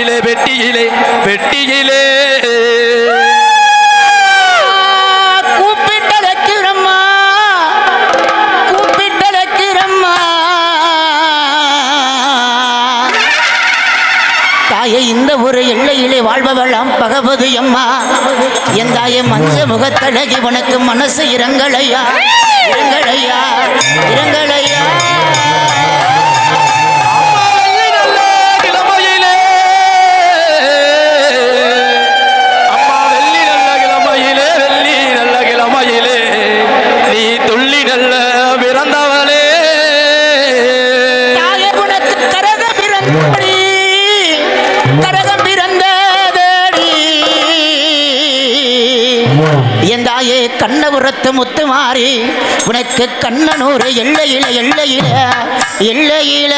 வெட்டியிலே வெட்டியிலே கூப்பிட்டதற்கிறம்மா கூப்பிட்டதற்கிறம்மா தாயை இந்த ஒரு எல்லையிலே வாழ்பவளாம் பகவதி அம்மா என் தாயை மஞ்ச முகத்தழகி உனக்கு மனசு இரங்கலையா இரங்கலையா இரங்கலையா எந்தாயே கண்ணபுரத்து முத்து மாறி உனக்கு கண்ணனூர் எல்லையில எல்லையில எல்லையில